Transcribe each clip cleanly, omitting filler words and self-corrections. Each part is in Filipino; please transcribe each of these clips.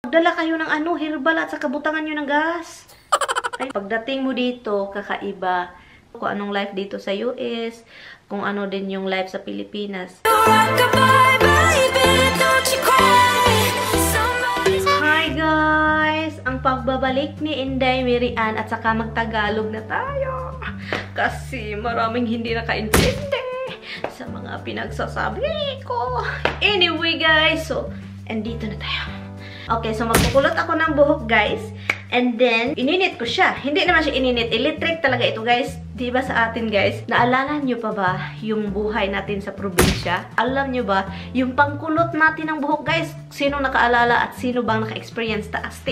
Magdala kayo ng ano, herbal at saka butangan nyo ng gas. Ay, pagdating mo dito, kakaiba. Kung anong life dito sa US, kung ano din yung life sa Pilipinas. Hi guys! Ang pagbabalik ni Inday, Mirian at saka magtagalog na tayo. Kasi maraming hindi nakaintindi sa mga pinagsasabi ko. Anyway guys, so, andito na tayo. Okay, so magkukulot ako ng buhok guys. And then, ininit ko siya. Hindi naman siya ininit. Electric talaga ito guys. Diba sa atin guys? Naalala nyo pa ba yung buhay natin sa probinsya? Alam nyo ba, yung pangkulot natin ng buhok guys, sino nakaalala at sino bang naka-experience taas?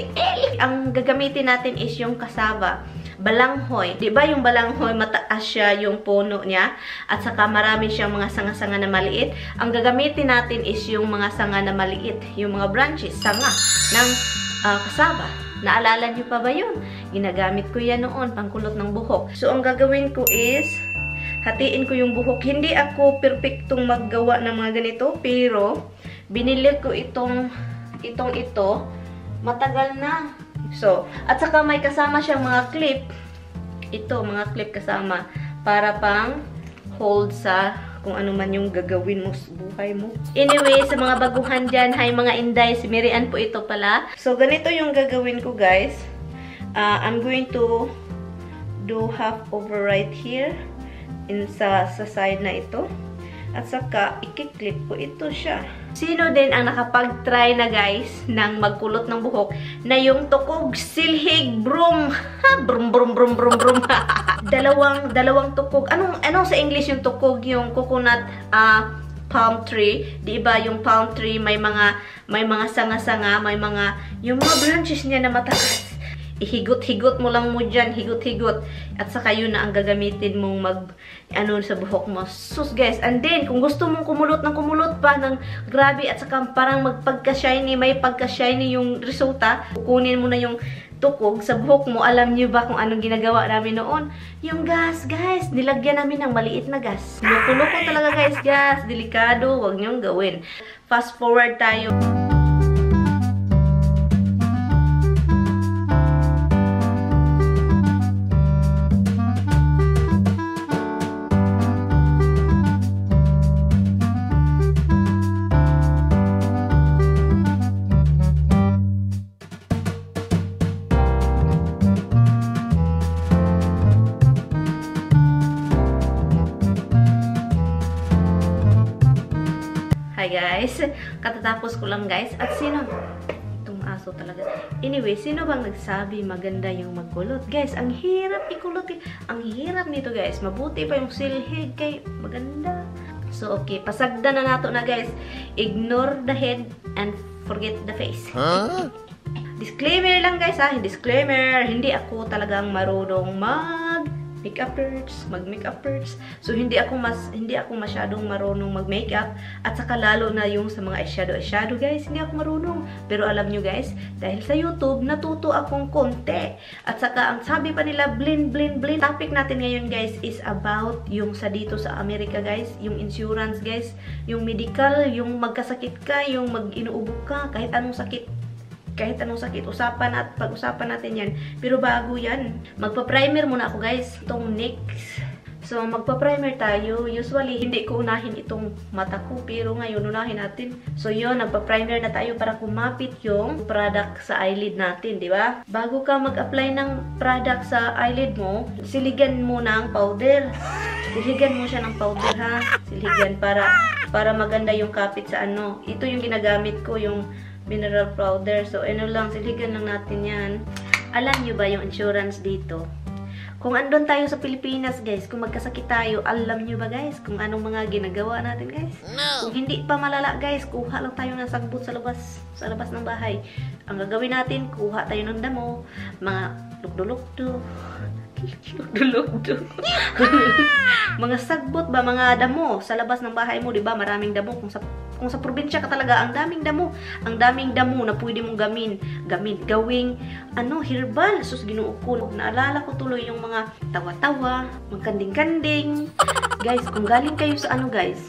Ang gagamitin natin is yung kasaba. Balanghoy. Diba yung balanghoy, mataas siya yung puno niya? At saka marami siyang mga sanga-sanga na maliit. Ang gagamitin natin is yung mga sanga na maliit. Yung mga branches, sanga ng kasaba. Naalala niyo pa ba yun? Ginagamit ko yan noon, pangkulot ng buhok. So, ang gagawin ko is, hatiin ko yung buhok. Hindi ako perfectong maggawa ng mga ganito, pero, binili ko ito, matagal na. So, at saka may kasama siyang mga clip. Ito, mga clip kasama, para pang hold sa kung ano man yung gagawin mo sa buhay mo. Anyway, sa mga baguhan dyan, hi mga Inday, si Mirian po ito pala. So, ganito yung gagawin ko guys. I'm going to do half over right here sa side na ito. At saka, ikiklip ko ito siya. Sino din ang nakapag-try na guys ng magkulot ng buhok na yung tukog silhig broom? Brum brum brum brum brum. dalawang tukog. Anong sa English yung tukog? Yung coconut palm tree. Di ba yung palm tree may mga sanga-sanga, yung mga branches niya na mataas. Ihigot-higot mo lang mo dyan, higot-higot. At saka yun na ang gagamitin mong sa buhok mo. Sus guys, and then, kung gusto mong kumulot pa ng grabe at saka parang magpagka-shiny, may pagka-shiny yung resulta, kukunin mo na yung tukog sa buhok mo. Alam niyo ba kung anong ginagawa namin noon? Yung gas, guys. Nilagyan namin ng maliit na gas. Loko-loko talaga guys, gas. Delikado, huwag niyong gawin. Fast forward tayo. Hi guys, katatapos ko lang guys. At sino? Itong aso talaga. Anyway, sino bang nagsabi maganda yung magkulot? Guys, ang hirap ikulot. Ang hirap nito guys. Mabuti pa yung silhig kay maganda. So okay, pasagda na nato na guys. Ignore the head and forget the face. Huh? Disclaimer lang guys ha. Disclaimer, hindi ako talagang marunong mag-makeup arts. So hindi ako masyadong marunong mag-makeup at saka lalo na yung sa mga eyeshadow guys, hindi ako marunong. Pero alam nyo guys, dahil sa YouTube natuto akong konti. At saka ang sabi pa nila blend. Topic natin ngayon guys is about yung sa dito sa Amerika guys, yung insurance guys, yung medical, yung magkasakit ka, yung mag-inuubo ka, kahit anong sakit, pag-usapan natin yan. Pero bago yan, magpa-primer muna ako guys, itong NYX. So, magpa-primer tayo. Usually, hindi ko unahin itong mata ko, pero ngayon unahin natin. So, yun, nagpa-primer na tayo para kumapit yung product sa eyelid natin, di ba? Bago ka mag-apply ng product sa eyelid mo, siligan mo ng powder. Siligan mo siya ng powder, ha? Siligan para maganda yung kapit sa ano. Ito yung ginagamit ko, yung mineral powder. So, lang, siligan lang natin yan. Alam nyo ba yung insurance dito? Kung andun tayo sa Pilipinas, guys, kung magkasakit tayo, alam nyo ba, guys, kung anong mga ginagawa natin, guys? No. Kung hindi pa malala, guys, kuha lang tayo ng sagbot sa labas ng bahay. Ang gagawin natin, kuha tayo ng damo, mga lukdo-lukdo. Mga sagbot ba, mga damo sa labas ng bahay mo, 'di ba? Maraming damo kung sa probinsya ka talaga, ang daming damo na pwede mong gawing herbal. Sus, Ginoo ko. Naalala ko tuloy yung mga tawa-tawa, magkanding-kanding. Guys, kung galing kayo sa guys,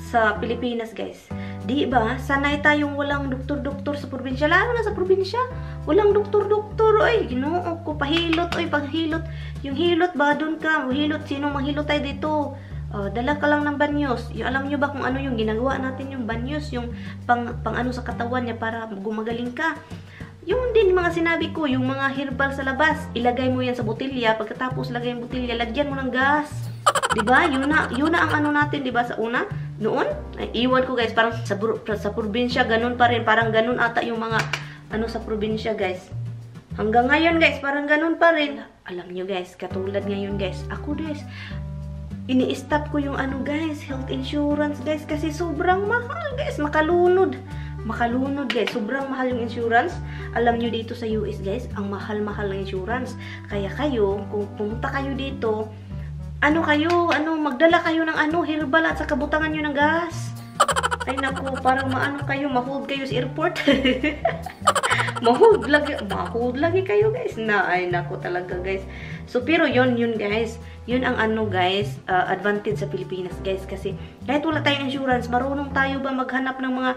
sa Pilipinas, guys, Di ba? Sanay tayong walang doktor-doktor sa probinsya. Lalo na sa probinsya. Walang doktor-doktor. Oy, ginoo ko. Pahilot. Oy, paghilot. Yung hilot ba? Doon ka. Hilot. Sino manghilot tayo dito? Dala ka lang ng banyos. Alam nyo ba kung ano yung ginagawa natin yung banyos? Yung pang ano sa katawan niya para gumagaling ka. Yung din mga sinabi ko, yung mga herbal sa labas. Ilagay mo yan sa botilya. Pagkatapos lagay yung botilya, lagyan mo ng gas. Diba? Yun na ang ano natin, diba? Sa una, noon, iwan ko guys, parang sa probinsya, ganun pa rin. Parang ganun ata yung mga, ano sa probinsya guys. Hanggang ngayon guys, parang ganun pa rin. Alam nyo guys, katulad ngayon guys, ako guys, ini-stop ko yung ano guys, health insurance guys, kasi sobrang mahal guys, makalunod guys, sobrang mahal yung insurance. Alam nyo dito sa US guys, ang mahal-mahal ng insurance. Kaya kayo, kung pumunta kayo dito, magdala kayo ng herbal at saka butangan nyo ng gas. Ay naku, parang ma-hold kayo sa airport. Mahold lagi kayo guys. Ay naku talaga guys. So pero yun guys, yun ang guys, advantage sa Pilipinas guys, kasi kahit wala tayong insurance, marunong tayo ba maghanap ng mga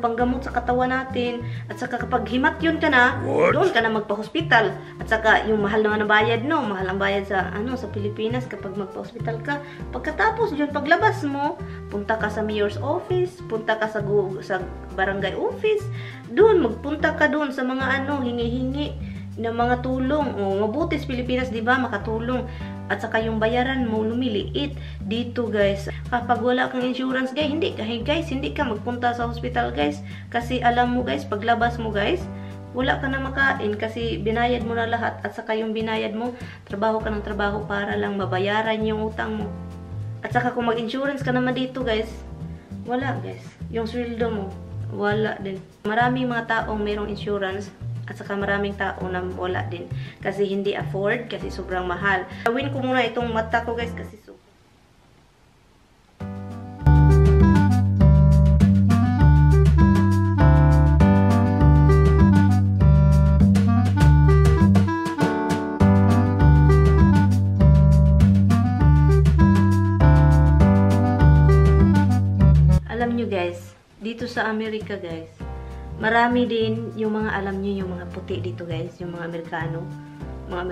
panggamot sa katawan natin, at saka kapag himatyon ka na, doon ka na magpa-hospital, at saka yung mahal naman ang bayad, no, mahal ang bayad sa sa Pilipinas kapag magpa-hospital ka. Pagkatapos yun, paglabas mo, punta ka sa mayor's office, punta ka sa barangay office, doon magpunta ka doon sa mga hingi-hingi ng mga tulong. Mabuti sa Pilipinas, di ba, makatulong. At saka yung bayaran mo lumiliit. Dito guys, kapag wala kang insurance guys, hindi ka magpunta sa hospital guys, kasi alam mo guys, paglabas mo guys, wala ka na makain kasi binayad mo na lahat. At saka yung binayad mo, trabaho ka ng trabaho para lang mabayaran yung utang mo. At saka kung mag-insurance ka naman dito guys, wala guys, yung sweldo mo wala din. Maraming mga taong mayroong insurance, at saka maraming tao na wala din kasi hindi afford, kasi sobrang mahal. Gawin ko muna itong mata ko guys kasi alam nyo guys, dito sa Amerika guys, marami din yung mga, alam nyo, yung mga puti dito guys, yung mga Amerikano, mga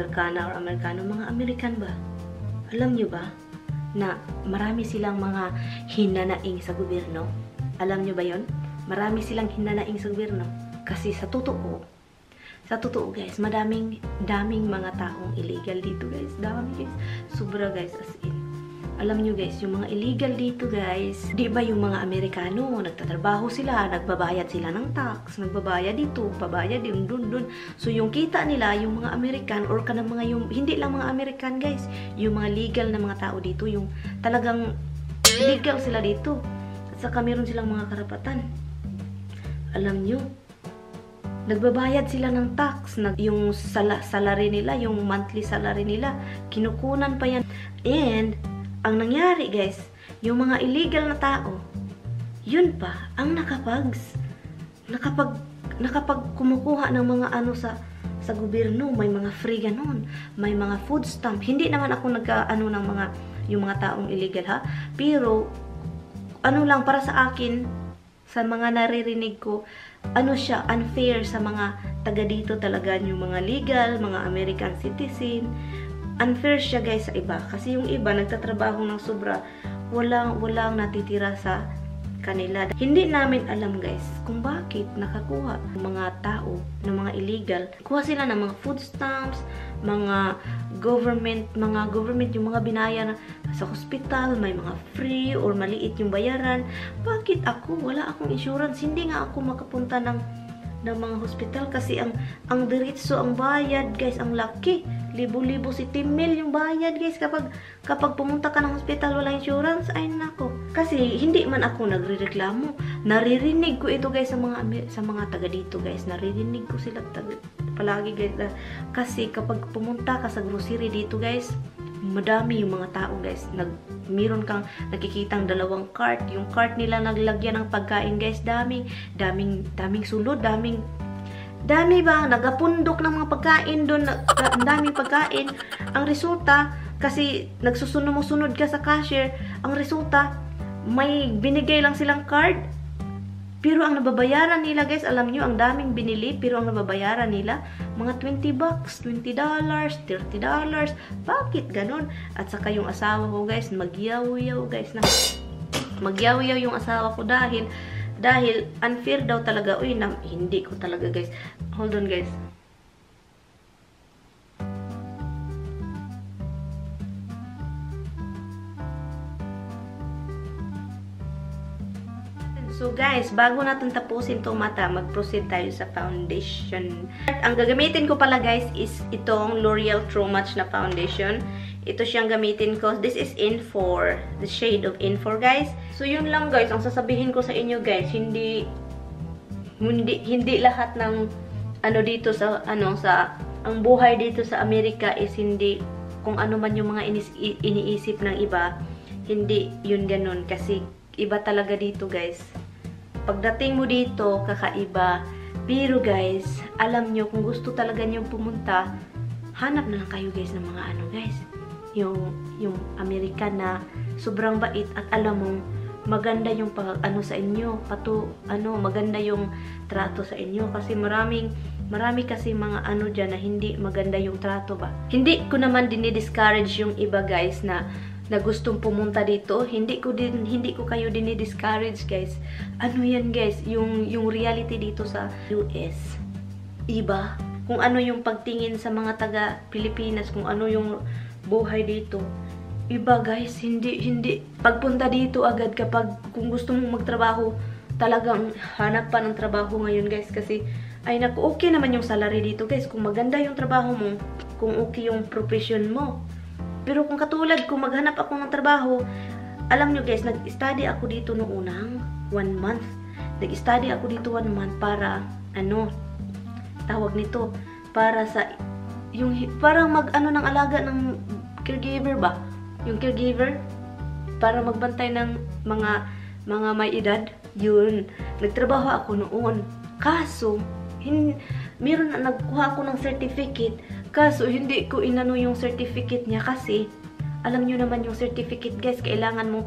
American ba? Alam nyo ba na marami silang mga hinanaing sa gobyerno? Alam nyo ba yon? Marami silang hinanaing sa gobyerno. Kasi sa totoo guys, daming mga taong illegal dito guys. Dami guys, sobra guys, as in. Alam nyo guys, yung mga illegal dito guys, di ba yung mga Amerikano, nagtatrabaho sila, nagbabayad sila ng tax, nagbabayad dito, pabayad din, dun. So yung kita nila, yung mga American, or kanang mga yung, hindi lang mga American guys, yung mga legal na mga tao dito, yung talagang legal sila dito. At saka meron silang mga karapatan. Alam nyo, nagbabayad sila ng tax, yung salary nila, yung monthly salary nila, kinukunan pa yan. And ang nangyari guys, yung mga illegal na tao, yun pa ang nakapag kumukuha ng mga sa gobyerno. May mga free ganun, may mga food stamp. Hindi naman ako ng yung mga taong illegal ha, pero lang para sa akin, sa mga naririnig ko, siya unfair sa mga taga dito talaga, yung mga legal, mga American citizen. Unfair siya guys sa iba, kasi yung iba nagtatrabaho ng sobra, walang natitira sa kanila. Hindi namin alam guys kung bakit nakakuha ng mga tao ng mga illegal. Kuha sila ng mga food stamps, mga government yung mga binaya sa hospital, may mga free or maliit yung bayaran. Bakit ako? Wala akong insurance. Hindi nga ako makapunta ng mga hospital kasi ang diretso, ang bayad guys, ang laki. Libo-libo, si Timil yung bayad guys kapag pumunta ka ng hospital wala insurance. Ay nako, kasi hindi man ako nagrereklamo, naririnig ko ito guys sa mga taga dito guys, naririnig ko sila palagi guys, kasi kapag pumunta ka sa grocery dito guys, madami yung mga tao guys, meron kang nakikitang dalawang cart, yung cart nila naglagyan ng pagkain guys, daming sulod, dami ba, nagapundok ng mga pagkain doon, ang daming pagkain. Ang resulta, kasi nagsusunod ka sa cashier, ang resulta, may binigay lang silang card, Pero ang nababayaran nila guys, alam nyo, ang daming binili, pero ang nababayaran nila, mga $20, $20, $30. Bakit ganon? At saka yung asawa ko guys, magyaw-yaw guys. Magyaw-yaw yung asawa ko dahil unfair daw talaga. Uy, hindi ko talaga guys. Hold on guys. So guys, bago natin tapusin itong mata, mag-proceed tayo sa foundation. Ang gagamitin ko pala guys is itong L'Oreal True Match na foundation. Ito siyang gamitin ko. This is In4, the shade of In4 guys. So yun lang guys, ang sasabihin ko sa inyo guys, hindi lahat ng dito sa ang buhay dito sa Amerika is hindi kung ano man yung mga iniisip ng iba, hindi yun ganun kasi iba talaga dito guys. Pagdating mo dito, kakaiba. Pero guys, alam nyo, kung gusto talaga nyo pumunta, hanap na lang kayo guys ng mga guys. Yung American na sobrang bait at alam mo, maganda yung sa inyo. Maganda yung trato sa inyo. Kasi marami kasi mga dyan na hindi maganda yung trato ba. Hindi ko naman dinidiscourage yung iba guys na gustong pumunta dito. Hindi ko kayo dinidiscourage guys. Yan guys, yung reality dito sa US. Iba. Kung ano yung pagtingin sa mga taga Pilipinas, kung ano yung buhay dito. Iba guys, hindi pagpunta dito agad kung gusto mong magtrabaho, talagang hanap pa ng trabaho ngayon guys kasi ay naku, okay naman yung salary dito guys. Kung maganda yung trabaho mo, kung okay yung profession mo. Pero kung katulad, kung maghanap ako ng trabaho, alam nyo guys, nag-study ako dito noong unang 1 month. Nag-study ako dito 1 month para, tawag nito, para sa, parang ng alaga ng caregiver ba? Yung caregiver, para magbantay ng mga may edad, yun. Nagtrabaho ako noon. Kaso, meron na nagkuha ako ng certificate. Kaso, hindi ko inano yung certificate niya kasi, alam nyo naman yung certificate guys, kailangan mong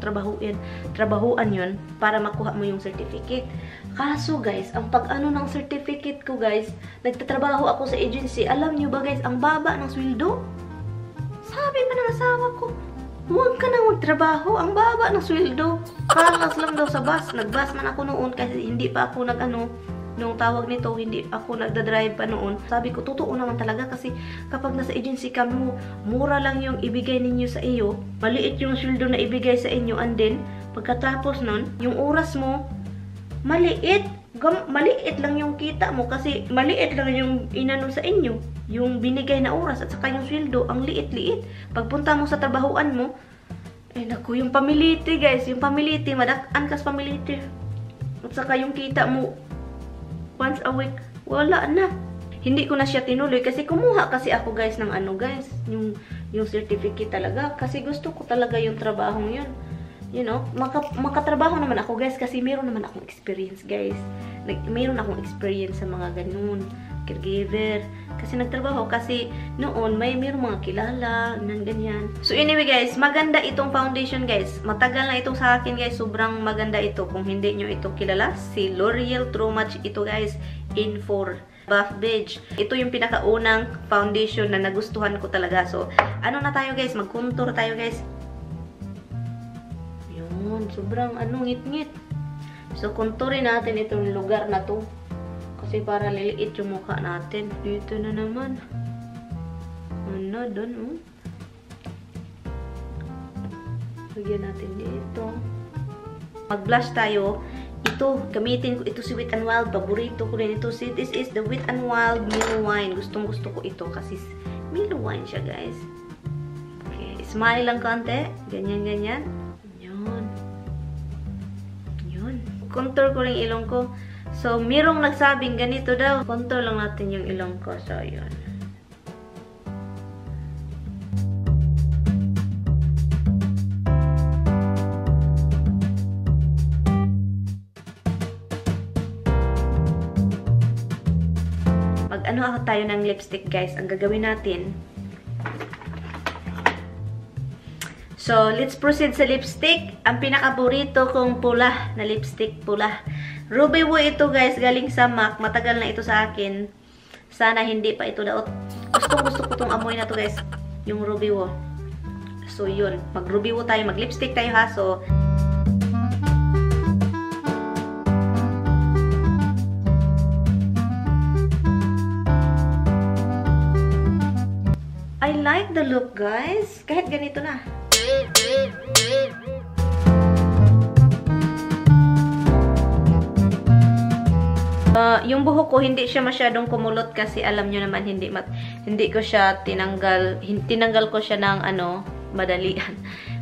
trabahuan yun para makuha mo yung certificate. Kaso guys, ang pag-ano ng certificate ko guys, nagtatrabaho ako sa agency. Alam nyo ba guys, ang baba ng sweldo? Sabi pa ng asawa ko, huwag ka na magtrabaho, ang baba ng sweldo. Kalas lang daw sa bus. Nag-bus man ako noon kasi hindi pa ako nung tawag nito, hindi ako nagdadrive pa noon. Sabi ko, totoo naman talaga kasi kapag nasa agency ka mo, mura lang yung ibigay ninyo sa iyo, maliit yung sweldo na ibigay sa inyo, and then, pagkatapos nun, yung oras mo, maliit lang yung kita mo kasi maliit lang yung inano sa inyo, yung binigay na oras at saka yung sweldo, ang liit-liit. Pagpunta mo sa trabahuan mo, naku, yung pamiliti guys, yung pamiliti, madakan kas pamiliti. At saka yung kita mo, once a week, wala na. Hindi ko na siya tinuloy kasi kumuha kasi ako guys ng guys, yung certificate talaga kasi gusto ko talaga yung trabahong yun. You know, makatrabaho naman ako guys kasi meron naman akong experience guys. Meron akong experience sa mga ganun, caregiver. Kasi nagtrabaho kasi noon meron mga kilala ng ganyan. So anyway guys, maganda itong foundation guys. Matagal na itong sa akin guys, sobrang maganda ito. Kung hindi nyo ito kilala, si L'Oreal True Match ito guys, In4 Buff Beige. Ito yung pinakaunang foundation na nagustuhan ko talaga. So na tayo guys, mag-contour tayo guys. Yun, sobrang ngit-ngit. So contourin natin itong lugar na to. Kasi para liliit yung mukha natin. Dito na naman. Doon, Lagyan natin dito. Mag-blush tayo. Ito, gamitin ko. Ito si Wet n Wild. Paborito ko rin ito. This is the Wet n Wild Milo Wine. Gustong-gusto ko ito kasi Milo Wine siya, guys. Okay. Smile lang konti. Ganyan-ganyan. Yun. Contour ko rin ilong ko. So, merong nagsabing ganito daw. Contour lang natin yung ilong ko. So, yun. Mag-ano tayo ng lipstick, guys. Ang gagawin natin. So, let's proceed sa lipstick. Ang pinakaborito kong pula na lipstick, pula. Ruby Woo ito guys, galing sa MAC. Matagal na ito sa akin. Sana hindi pa ito daot. Gusto ko itong amoy na to guys. Yung Ruby Woo. So yun, mag Ruby Woo tayo, mag lipstick tayo ha. So I like the look, guys. Kahit ganito na. Yung buhok ko, hindi siya masyadong kumulot kasi alam nyo naman, hindi ko siya tinanggal ko siya ng madalian.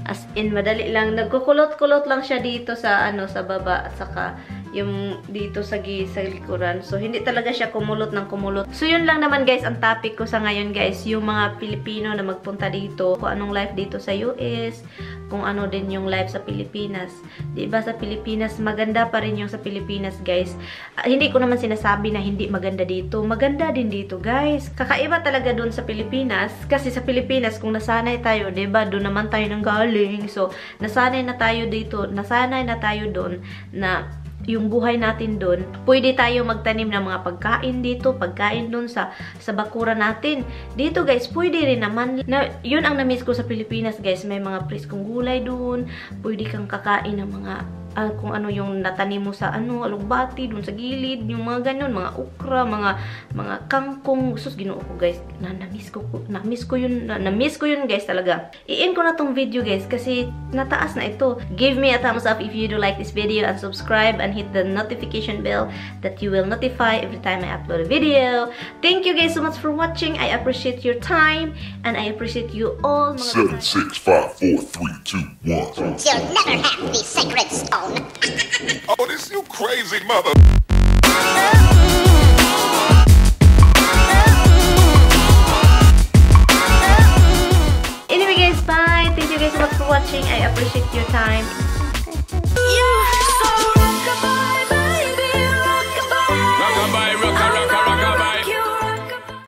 As in, madali lang. Nagkukulot-kulot lang siya dito sa, sa baba at saka yung dito sa likuran. So, hindi talaga siya kumulot ng kumulot. So, yun lang naman guys, ang topic ko sa ngayon guys, yung mga Pilipino na magpunta dito, kung anong life dito sa US, kung ano din yung life sa Pilipinas. Diba sa Pilipinas, maganda pa rin yung sa Pilipinas guys. Hindi ko naman sinasabi na hindi maganda dito. Maganda din dito guys. Kakaiba talaga dun sa Pilipinas. Kasi sa Pilipinas, kung nasanay tayo, diba, dun naman tayo nang galing. So, nasanay na tayo dito, nasanay na tayo dun na yung buhay natin doon, pwede tayo magtanim ng mga pagkain dito, pagkain doon sa bakura natin. Dito guys, pwede rin naman. Yun ang na-miss ko sa Pilipinas guys, may mga preskong gulay doon, pwede kang kakain ng mga kung ano yung natanim mo sa alugbati doon sa gilid, yung mga ganun, mga okra, mga kangkong. Sus, Ginoo ko guys, na-miss ko yun guys talaga. I-end ko na tong video guys kasi nataas na ito. Give me a thumbs up if you do like this video and subscribe and hit the notification bell that you will notify every time I upload a video. Thank you guys so much for watching. I appreciate your time and I appreciate you all. 7, 6, 5, 4, 3, 2, 1. You'll never have the sacred stone. Oh, this you crazy mother. Anyway guys, bye. Thank you guys so much for watching. I appreciate your time.